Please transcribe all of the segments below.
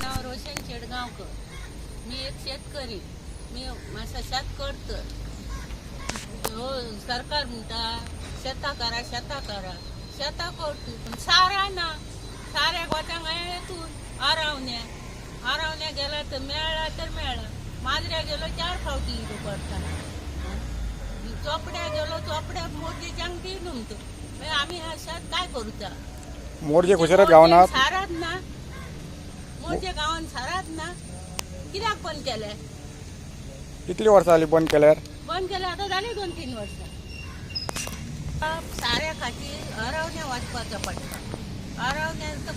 नाव रोशन शेडगावकर. मी एक शेतकरी. मी माझा शेत करतो. हो सरकार म्हणता शेता करा शेता करतो पण सारा ना साऱ्या गोट्यांक येतून आरावण्या गेला तर मेळा माजऱ्या गेलो 4 फावटी इलो पडता. चोपड्या गेलो चोपड्या मोरजेच्यांक ती नुमतो. आम्ही हा शेत काय करूचा. मोरजे खुशारात गावात सारात ना मोरजे गावात सारात ना कित्याक बंद केले. कितली वर्सां जाली बंद केल्यार. आता झाली 2-3 वर्ष. साऱ्या खातीर आरावण्या वाचपाचो पडटा. आरावण्यात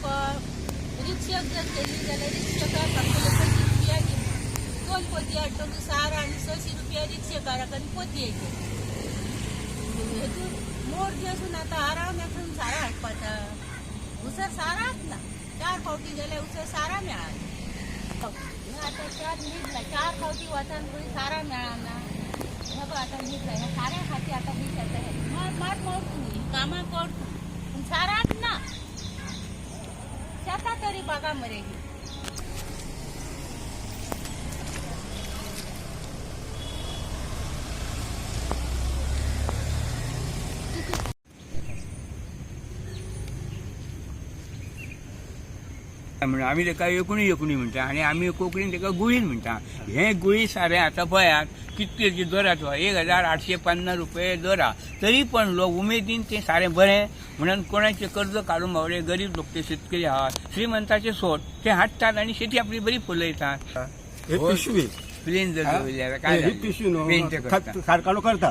रिक्षाक जर केली जाल्यार रिक्षाकार फक्त 25 रुपया घेता. 2 पोती हाडटकूच सारा आनी 600 रुपया रिक्षाकाराक आनी पोती येते. मोरजे असून आता आरावण्यासून सारा हाडपाचा. उसर साराच ना 4 फावटी गेले उसर सारा मेळाना. आता 4 फावटी वचन कोणी सारा मेळाना. आता मीठ जाय साऱ्या खाती आता मीठ येता. माठ मारतो कामां करतो पूण साराच ना. शेता तरी बघा मरे. आम्ही ताका एकुणी म्हणटा आनी आमी कोंकणीन ताका गुळीन म्हणटा. हे गुळी सारें आतां पळयात कितके दर आसा 1850 रुपये दर आहा. तरी पण लोक उमेदीन तें सारें बरें म्हणून कोणाचे कर्ज काडून बावले गरीब लोक ते शेतकरी आहात श्रीमंताचे सोड ते हाडटात आनी शेती आपली बरी फुलयतात. हे पिशवी प्लेन जर दवरल्यार काय ही पिशवी पेंट न्हू करता. कारखानो करता.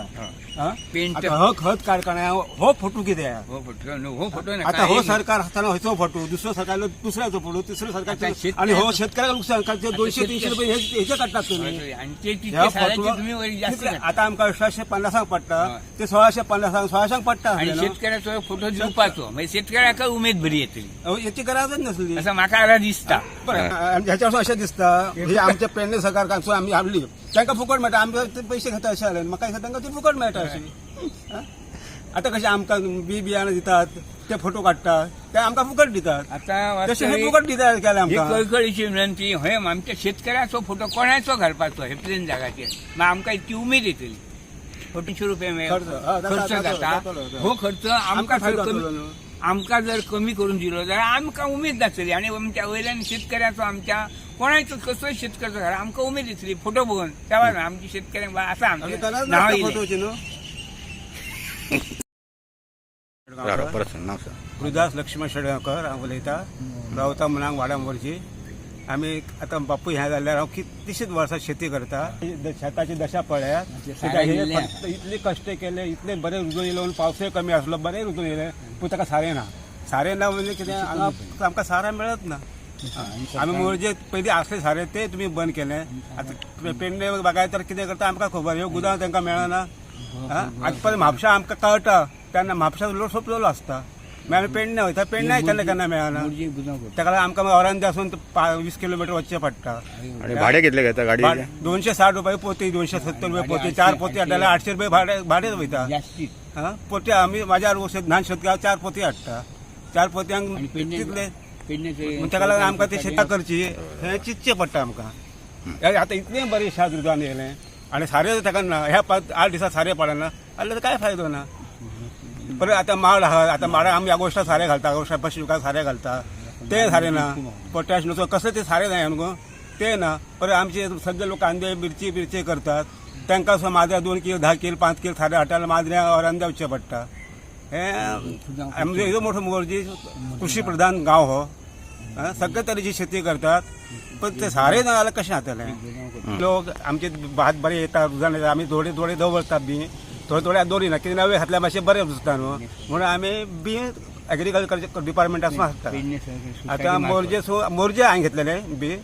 पेंट आता हो खत कारखाना हो फोटो कितें हो फोटो आता हो सरकार असताना होयचो फोटो दुसरो सरकार दुसऱ्याचो फोटो तिसरो सरकार आणि हो शेतकऱ्याक नुकसान 200-300 रुपये हेचे काडटात तुम्ही. आणि ते तितके सारांचे तुम्ही वरी जास्त आता आमकां 1850 पडटा ते 1650 पडटा. आणि शेतकऱ्याचो फोटो दिवपाचो म्हणजे शेतकऱ्याक उमेद बरी येतली. याची गरजच नसली असं म्हाका आता दिसता. ह्याच्या वरसून अशें दिसता हे आमचे पेडणे सरकार आमी हाडली तांकां फुकट मेळटा. आमचे पयशे घेता अशें जालें म्हाका दिसता तांकां ती फुकट मेळटा अशी. आता कशें आमकां बियाणं दितात ते फोटो काडटात ते आमकां फुकट दितात. आता तशें हे फुकट दितात केलें आमकां. कळकळीची विनंती हे आमच्या शेतकऱ्याचो फोटो कोणाचो घालपाचो हे प्लेन जागाचेर मग आमकां इतकी उमेद येतली. 200 रुपये खर्च जाता. हो खर्च आमकां जर कमी करून दिलो जाल्यार आमकां उमेद जातली आणि आमच्या वयल्यान शेतकऱ्याचो आमच्या कोणाचो कसोय शेतकऱ्याचो घाल आमकां उमेद येतली फोटो बघून. तेव्हा आमची शेतकऱ्यांक आसा आमचें नांव येयलें. गुरुदास लक्ष्मण शेडगांवकर हांव उलयतां. रावता मनांग वाडांबरची. आमी आतां बापूय ह्या जाल्यार हांव कितलीशींच वर्सां शेती करता. शेताची दशा पळयात. इतले कश्ट केले इतले बरें रुजून येयलो पावसूय कमी आसलो बरें रुजून येयलें पूण ताका सारें ना म्हणजे कितें आमकां सारें मेळत ना. आमी मोरजे पयलीं आसले सारें ते तुमी बंद केलें. आतां पेडणे बागायत तर कितें करता आमकां खबर. ह्यो गुदां तांकां मेळना. आतां पळय म्हापशा आमकां कळटा तेन्ना म्हापशा लोक सोंपलेलो आसता. मागीर आमी पेडणे वयता पेडणे केन्ना मेळना. ताका लागून आमकां ऑरांदे आसून 20 किलोमीटर वचचें पडटा. आणि भाडे कितले घेता गाडी. 260 रुपये पोती 270 रुपये पोती 4 पोती हाडल्यार 800 रुपये भाडेच वयता. पोती आमी म्हाज्या ल्हान शेतकार 4 पोती हाडटा. 4 पोत्यांक तितले ताका लागून आमकां ती शेतां करची हें चिंतचें पडटा आमकां. आतां इतलें बरें शेत रुजून येयलें आनी सारें ताका ना ह्या 8 दिसा सारें पडना जाल्यार काय फायदो ना. परत आतां माड आहा आतां माडाक आमी आगोस्टा सारें घालता आगोस्टा पशिका सारें घालता तें सारें ना. पोटॅश नुसो कसलें तें सारें जाय न्हू तें ना. परत आमचे सगळे लोक कांदे मिरची करतात तांकां सुद्दां माजऱ्या 2 किलो 10 किलो 5 किलो सारें हाडटाले माजऱ्या ऑरांदे वचचें पडटा. हें आमचो इतलो मोठो मोरजी कृशी प्रधान गांव हो. सगळे तरेची शेती करतात पण ते सारें ना जाल्यार कशें जातलें. लोक आमचे भात बरें येता रुजान येता आमी थोडे दवरतात बी थोडे दवरिना कितें नवे घातल्या मातशें बरें रुजता न्हू म्हणून आमी बी एग्रीकल्चर डिपार्टमेंटासून हाडटा. आतां मोरजे हांवें घेतलेलें बी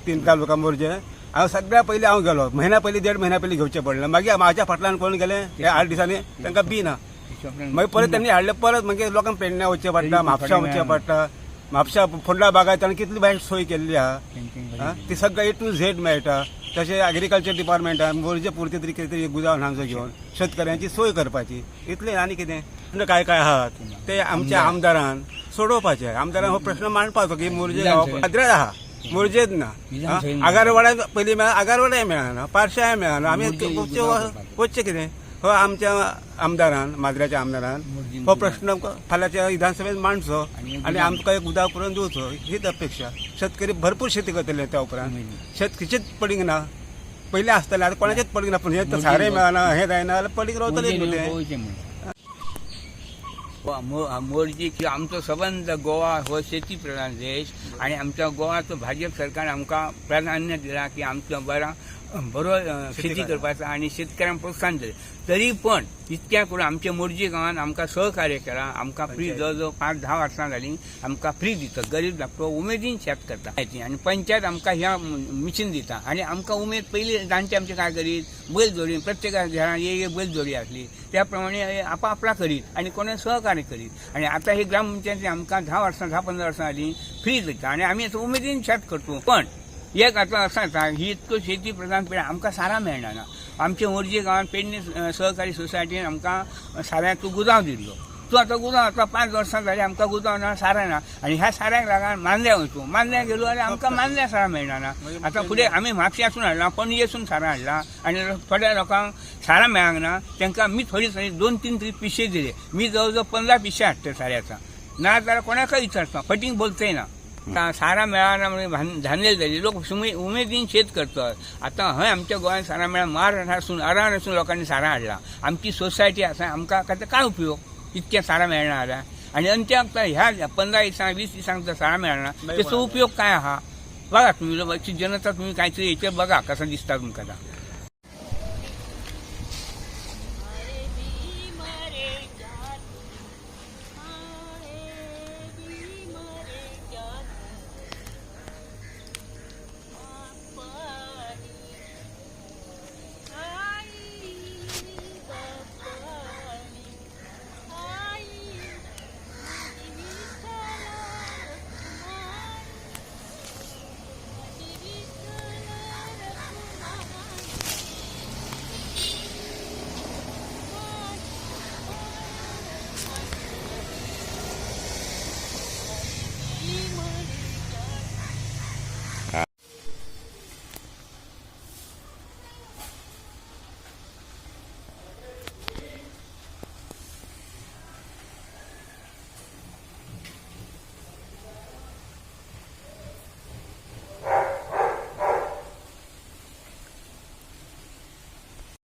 3 तालुका मोरजे. हांव सगळ्या पयलीं हांव गेलो म्हयन्या पयलीं 1.5 म्हयन्या पयलीं घेवचें पडलें. मागीर म्हाज्या फाटल्यान कोण गेले हे 8 दिसांनी तांकां बी ना. मागीर परत त्यांनी हाडले परत मागीर लोकांक पेडण्या वचचें पडटा म्हापशा वचचें पडटा. म्हापशा फोंडा बागायतान कितली वायट सोय केल्ली आहा ती सगळें A to Z मेळटा. तशें एग्रीकल्चर डिपार्टमेंटान मोरजे पुरते तरी कितें तरी गुदावन हांगचो घेवन शेतकऱ्यांची सोय करपाची इतलें आनी कितें काय आहात ते आमच्या आमदारान सोडोवपाचें. आमदारान हो प्रश्न मांडपाचो की मोरजे गांव पाद्र्यार आहा मोर्जेत ना आगारवाड्या पयलीं मेळ्ळा आगारवाड्याय मेळना पार्शाय मेळना आमी वचचें कितें हो आमच्या आमदारान माद्र्याच्या आमदारान हो प्रश्न फाल्यांच्या विधानसभेत मांडचो आनी आमकां एक उदक करून दिवचो हीच अपेक्षा. शेतकरी भरपूर शेती करतले त्या उपरांत शेतकीचेच पडींग ना पयलीं आसतलें आतां कोणाचेच पडींग ना पूण हें सारें मेळना हें जायना जाल्यार पडींग रावतलें कितें. मोर्जी की आमचो सबंद गोवा हो शेती प्रधान देश आणि आमच्या गोवाचो भाजप सरकार आमकां प्राधान्य दिला की आमचो बरो शेती करपाचो आणि शेतकऱ्यांक प्रोत्साहन दिलें. तरी पण इतक्या करून आमच्या मोर्जी गांवांत आमकां सहकार्य केलां. आमकां फ्री जवळ 5-10 वर्सां जालीं आमकां फ्री दिता. गरीब धाकटो उमेदीन शेत करता आनी पंचायत आमकां ह्या मिशीन दिता आनी आमकां उमेद पयलीं जाणटे आमचे काय करीत बैल जोडी प्रत्येका घरांत एक बैल जोडी आसली त्या प्रमाणे आपापला करीत आणि कोणी सहकार्य करीत आणि आता हे ग्रामपंचायती आमकां 10 वर्सां 10-15 वर्सां जालीं फ्री दिता आणि आमी उमेदीन शेत करतो. पण एक आता असं आता ही इतको शेती प्रधान पिढी आमकां सारा मेळना ना. आमच्या मोर्जी गांवांत पेडणे सहकारी सोसायटीन आमकां साऱ्याचो गुदांव दिल्लो. तो आतां गुदांव आतां 5 वर्सां जालीं आमकां गुदांव ना सारा ना आनी ह्या साऱ्याक लागून मानल्या वचूं मानल्या गेलो जाल्यार आमकां मानल्या सारा मेळना ना. आतां फुडें आमी म्हापश्यासून हाडला पणजेसून सारा हाडला आनी थोड्या लोकांक सारा मेळांक ना त्यांका मी थोडी 2-3 तरी पिशे दिले. मी जवळ 15 पिशे हाडटे साऱ्याचा ना जाल्यार कोणाकय विचारता फटींग बोलतय ना. सारा मेळाना म्हणजे धांदले जाले लोक उमेदीन शेत करतात. आता हय आमच्या गोंयांत सारा मेळा महाराष्ट्रासून अरावणासून लोकांनी सारा हाडला. आमची सोसायटी आसा आमकां काय उपयोग इतक्या सारा मेळना जाल्यार आनी अंत्याक ह्या 15 दिसांक 20 दिसांक जर सारा मेळना त्याचो उपयोग काय आहा बघा तुम्ही जनता तुम्ही काहीतरी याचेर बघा कसं दिसता तुमकां.